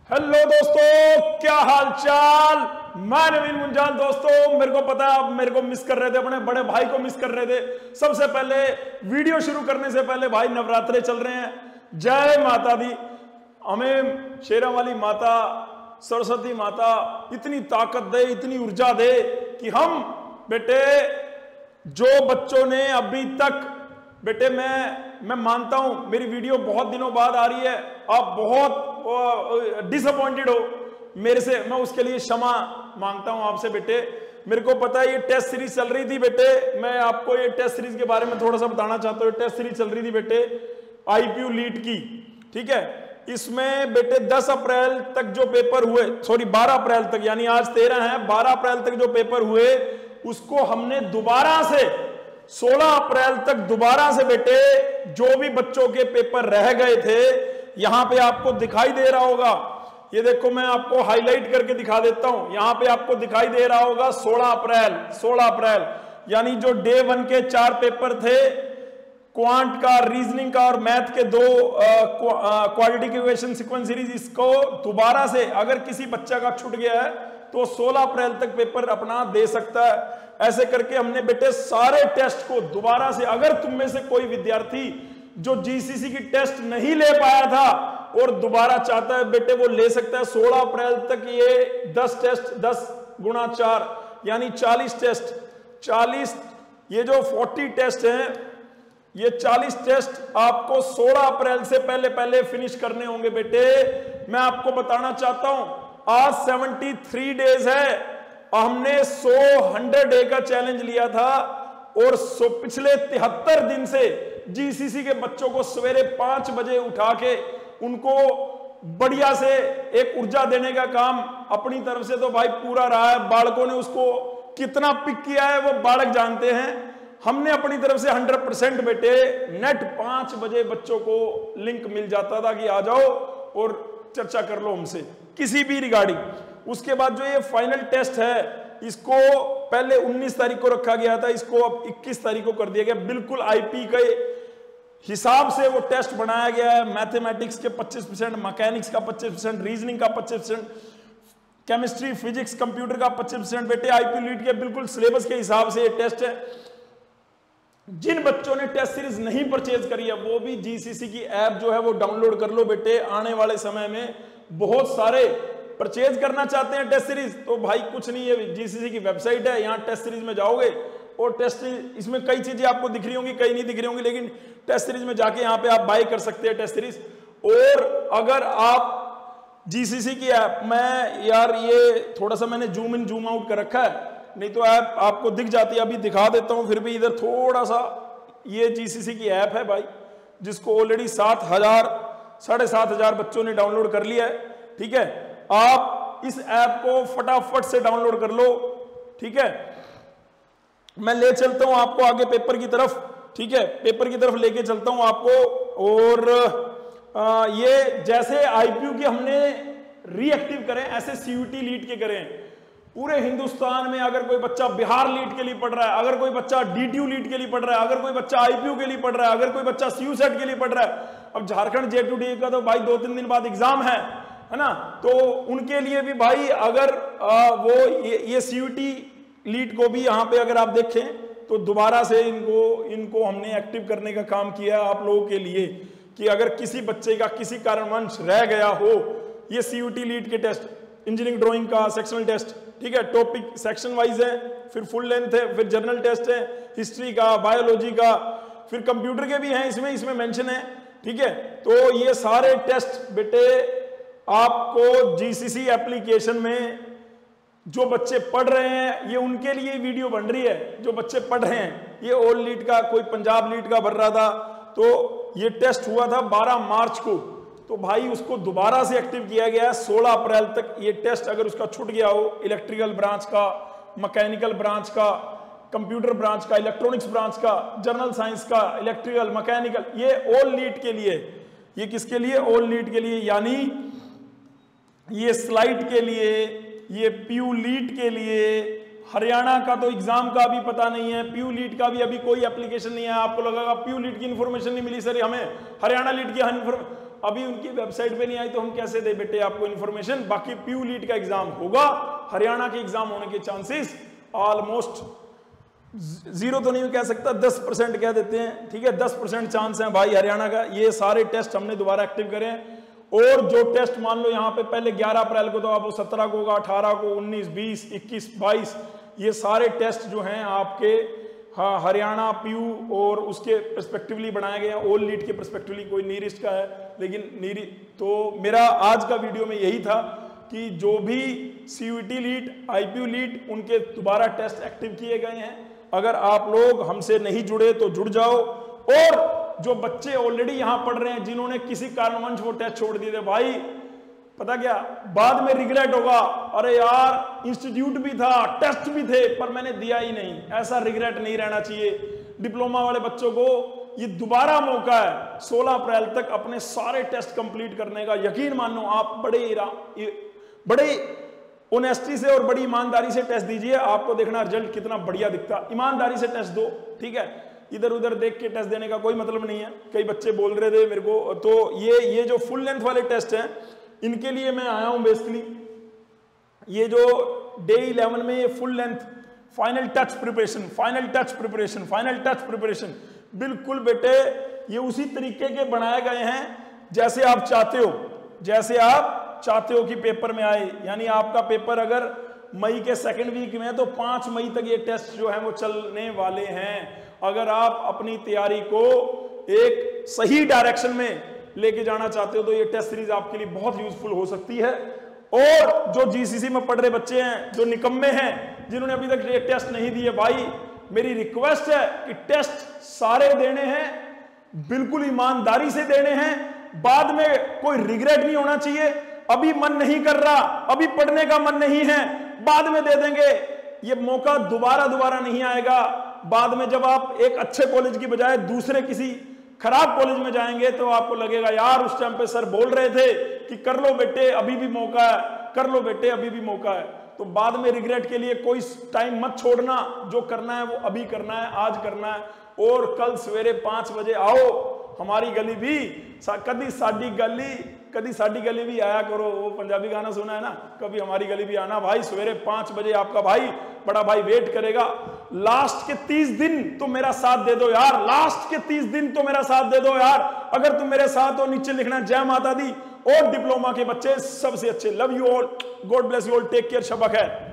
Hello दोस्तों, क्या हाल चाल। मैं नवीन मुंजाल। दोस्तों, मेरे को पता है आप मेरे को मिस कर रहे थे, अपने बड़े भाई को मिस कर रहे थे। सबसे पहले वीडियो शुरू करने से पहले भाई, नवरात्रे चल रहे हैं। जय माता दी। हमें शेरों वाली माता सरस्वती माता इतनी ताकत दे, इतनी ऊर्जा दे कि हम बेटे जो बच्चों ने अभी तक बेटे मैं मानता हूं मेरी वीडियो बहुत दिनों बाद आ रही है, आप बहुत डिसअपॉइंटेड हो मेरे से, मैं उसके लिए क्षमा मांगता हूं आपसे। बेटे मेरे को पता है ये टेस्ट सीरीज चल रही थी बेटे, मैं आपको ये टेस्ट सीरीज के बारे में थोड़ा सा बताना चाहता हूं। टेस्ट सीरीज चल रही थी बेटे IPU लीट की, ठीक है। इसमें बेटे 10 अप्रैल तक जो पेपर हुए, सॉरी 12 अप्रैल तक, यानी आज 13 है, 12 अप्रैल तक जो पेपर हुए उसको हमने दोबारा से 16 अप्रैल तक दोबारा से बेटे जो भी बच्चों के पेपर रह गए थे, यहां पे आपको दिखाई दे रहा होगा, ये देखो मैं आपको हाईलाइट करके दिखा देता हूं। यहां पे आपको दिखाई दे रहा होगा 16 अप्रैल यानी जो डे 1 के 4 पेपर थे, क्वांट का, रीजनिंग का और मैथ के 2 क्वाड्रेटिक इक्वेशन सीक्वेंस सीरीज, इसको दोबारा से अगर किसी बच्चा का छूट गया है तो 16 अप्रैल तक पेपर अपना दे सकता है। ऐसे करके हमने बेटे सारे टेस्ट को दोबारा से, अगर तुम में से कोई विद्यार्थी जो GCC की टेस्ट नहीं ले पाया था और दोबारा चाहता है बेटे वो ले सकता है। 16 अप्रैल तक ये 10 टेस्ट 10 गुणा 4 यानी 40 टेस्ट, 40 ये जो 40 टेस्ट हैं, ये 40 टेस्ट आपको 16 अप्रैल से पहले पहले फिनिश करने होंगे बेटे। मैं आपको बताना चाहता हूं आज 73 डेज है, हमने 100 डे का चैलेंज लिया था और पिछले 73 दिन से GCC के बच्चों को सवेरे 5 बजे उठा के उनको बढ़िया से एक ऊर्जा देने का काम अपनी तरफ से तो भाई पूरा रहा है। बालकों ने उसको कितना पिक किया है वो बालक जानते हैं। हमने अपनी तरफ से 100% बेटे नेट 5 बजे बच्चों को लिंक मिल जाता था कि आ जाओ और चर्चा कर लो हमसे किसी भी रिगार्डिंग। उसके बाद जो ये फाइनल टेस्ट है इसको पहले 19 तारीख को रखा गया था, इसको अब 21 तारीख को कर दिया गया। बिल्कुल IP के हिसाब से वो टेस्ट बनाया गया है। मैथमेटिक्स के 25%, मैकेनिक्स का 25%, रीजनिंग का 25%, केमिस्ट्री, फिजिक्स, कंप्यूटर का 25% बेटे IPU लीट के बिल्कुल सिलेबस के हिसाब से ये टेस्ट है। जिन बच्चों ने टेस्ट सीरीज नहीं परचेज करी है वो भी GCC की ऐप जो है वो डाउनलोड कर लो बेटे। आने वाले समय में बहुत सारे परचेज करना चाहते हैं टेस्ट सीरीज, तो भाई कुछ नहीं है, GCC की वेबसाइट है, यहाँ टेस्ट सीरीज में जाओगे और टेस्ट इसमें कई चीजें आपको दिख रही होंगी, कई नहीं दिख रही होंगी, लेकिन टेस्ट सीरीज में जाके यहाँ पे आप बाय कर सकते हैं टेस्ट सीरीज। और अगर आप GCC की ऐप, मैं यार ये थोड़ा सा मैंने जूम इन जूम आउट कर रखा है, नहीं तो ऐप आपको दिख जाती है, अभी दिखा देता हूं फिर भी इधर थोड़ा सा। ये GCC की ऐप है भाई, जिसको ऑलरेडी 7,000 बच्चों ने डाउनलोड कर लिया है, ठीक है। आप इस ऐप को फटाफट से डाउनलोड कर लो, ठीक है। मैं ले चलता हूं आपको आगे पेपर की तरफ, ठीक है, पेपर की तरफ लेके चलता हूं आपको। और ये जैसे IPU की हमने रीएक्टिव करें ऐसे CUT लीट के करें। पूरे हिंदुस्तान में अगर कोई बच्चा बिहार लीट के लिए पढ़ रहा है, अगर कोई बच्चा DTU लीट के लिए पढ़ रहा है, अगर कोई बच्चा IPU के लिए पढ़ रहा है, अगर कोई बच्चा CUSET के लिए पढ़ रहा है, अब झारखंड J2DA का तो भाई 2-3 दिन बाद एग्जाम है ना, तो उनके लिए भी भाई अगर वो ये CUT लीट को भी यहाँ पे अगर आप देखें तो दोबारा से इनको हमने एक्टिव करने का काम किया है आप लोगों के लिए, कि अगर किसी बच्चे का किसी कारणवश रह गया हो, ये CUT लीट के टेस्ट, इंजीनियरिंग ड्राइंग का सेक्शनल टेस्ट, ठीक है, टॉपिक सेक्शन वाइज है, फिर फुल लेंथ है, फिर जर्नल टेस्ट है, हिस्ट्री का, बायोलॉजी का, फिर कंप्यूटर के भी हैं इसमें मेंशन है, ठीक है। तो ये सारे टेस्ट बेटे आपको GCC एप्लीकेशन में जो बच्चे पढ़ रहे हैं, ये उनके लिए वीडियो बन रही है। जो बच्चे पढ़ रहे हैं, ये ऑल लीट का, कोई पंजाब लीट का भर रहा था, तो ये टेस्ट हुआ था 12 मार्च को, तो भाई उसको दोबारा से एक्टिव किया गया है 16 अप्रैल तक। ये टेस्ट अगर उसका छूट गया हो, इलेक्ट्रिकल ब्रांच का, मैकेनिकल ब्रांच का, कंप्यूटर ब्रांच का, इलेक्ट्रॉनिक्स ब्रांच का, जनरल साइंस का, इलेक्ट्रिकल, मैकेनिकल, ये ऑल लीट के लिए। ये किसके लिए? ऑल लीट के लिए, यानी ये स्लाइड के लिए, ये PU लीट के लिए। हरियाणा का तो एग्जाम का अभी पता नहीं है, PU लीट का भी अभी कोई एप्लीकेशन नहीं है। आपको लगेगा PU लीट की इंफॉर्मेशन नहीं मिली सर हमें, हरियाणा लीट की अभी उनकी वेबसाइट पे नहीं आई तो हम कैसे दे बेटे आपको इन्फॉर्मेशन। बाकी पीयू लीड का एग्जाम होगा, हरियाणा के एग्जाम होने के चांसेस ऑलमोस्ट 0 तो नहीं कह सकता, 10% कह देते हैं, ठीक है, 10% चांस है भाई हरियाणा का। ये सारे टेस्ट हमने दोबारा एक्टिव करे हैं, और जो टेस्ट मान लो यहाँ पे पहले 11 अप्रैल को, तो अब 17 को होगा, 18 को, 19, 20, 21, 22, ये सारे टेस्ट जो हैं आपके हाँ हरियाणा पीयू और उसके पर्सपेक्टिवली बनाए गए हैं। ओल लीड के पर्सपेक्टिवली कोई नीरिस्ट का है, लेकिन नीरी तो मेरा आज का वीडियो में यही था कि जो भी सीयूईटी लीड, आईपीयू लीड, उनके दोबारा टेस्ट एक्टिव किए गए हैं। अगर आप लोग हमसे नहीं जुड़े तो जुड़ जाओ, और जो बच्चे ऑलरेडी यहां पढ़ रहे हैं जिन्होंने किसी कारणवश वो टेस्ट छोड़ दिए थे, भाई पता क्या बाद में रिग्रेट होगा, अरे यार इंस्टीट्यूट भी था, टेस्ट भी थे, पर मैंने दिया ही नहीं। ऐसा रिग्रेट नहीं रहना चाहिए। डिप्लोमा वाले बच्चों को ये दोबारा मौका है 16 अप्रैल तक अपने सारे टेस्ट कंप्लीट करने का। यकीन मानो आप बड़े ऑनेस्टी से और बड़ी ईमानदारी से टेस्ट दीजिए, आपको देखना रिजल्ट कितना बढ़िया दिखता। ईमानदारी से टेस्ट दो, ठीक है, इधर उधर देख के टेस्ट देने का कोई मतलब नहीं है। कई बच्चे बोल रहे थे मेरे को, तो ये जो फुल लेंथ वाले टेस्ट हैं इनके लिए मैं आया हूं बेसिकली। ये जो डे 11 में ये full length final touch preparation, बिल्कुल बेटे ये उसी तरीके के बनाए गए हैं जैसे आप चाहते हो कि पेपर में आए। यानी आपका पेपर अगर मई के सेकंड वीक में है तो 5 मई तक ये टेस्ट जो है वो चलने वाले हैं। अगर आप अपनी तैयारी को एक सही डायरेक्शन में लेके जाना चाहते हो तो ये टेस्ट सीरीज आपके लिए बहुत यूजफुल हो सकती है। और जो जीसीसी में पढ़ रहे बच्चे हैं, जो निकम्मे हैं, जिन्होंने अभी तक ये टेस्ट नहीं दिए, भाई मेरी रिक्वेस्ट है कि टेस्ट सारे देने हैं, बिल्कुल ईमानदारी से देने हैं। बाद में कोई रिग्रेट नहीं होना चाहिए, अभी मन नहीं कर रहा, अभी पढ़ने का मन नहीं है, बाद में दे देंगे, ये मौका दोबारा नहीं आएगा। बाद में जब आप एक अच्छे कॉलेज की बजाय दूसरे किसी खराब कॉलेज में जाएंगे तो आपको लगेगा यार उस टाइम पे सर बोल रहे थे कि कर लो बेटे अभी भी मौका है, कर लो बेटे अभी भी मौका है। तो बाद में रिग्रेट के लिए कोई टाइम मत छोड़ना, जो करना है वो अभी करना है, आज करना है। और कल सवेरे 5 बजे आओ, हमारी गली भी कभी साडी गली भी आया करो। वो पंजाबी गाना सुना है ना, कभी हमारी गली भी आना। भाई सवेरे 5 बजे आपका भाई बड़ा भाई वेट करेगा। लास्ट के 30 दिन तो मेरा साथ दे दो यार, लास्ट के 30 दिन तो मेरा साथ दे दो यार। अगर तुम मेरे साथ हो नीचे लिखना जय माता दी। और डिप्लोमा के बच्चे सबसे अच्छे, love you all, God bless you all, take care, शबा खैर।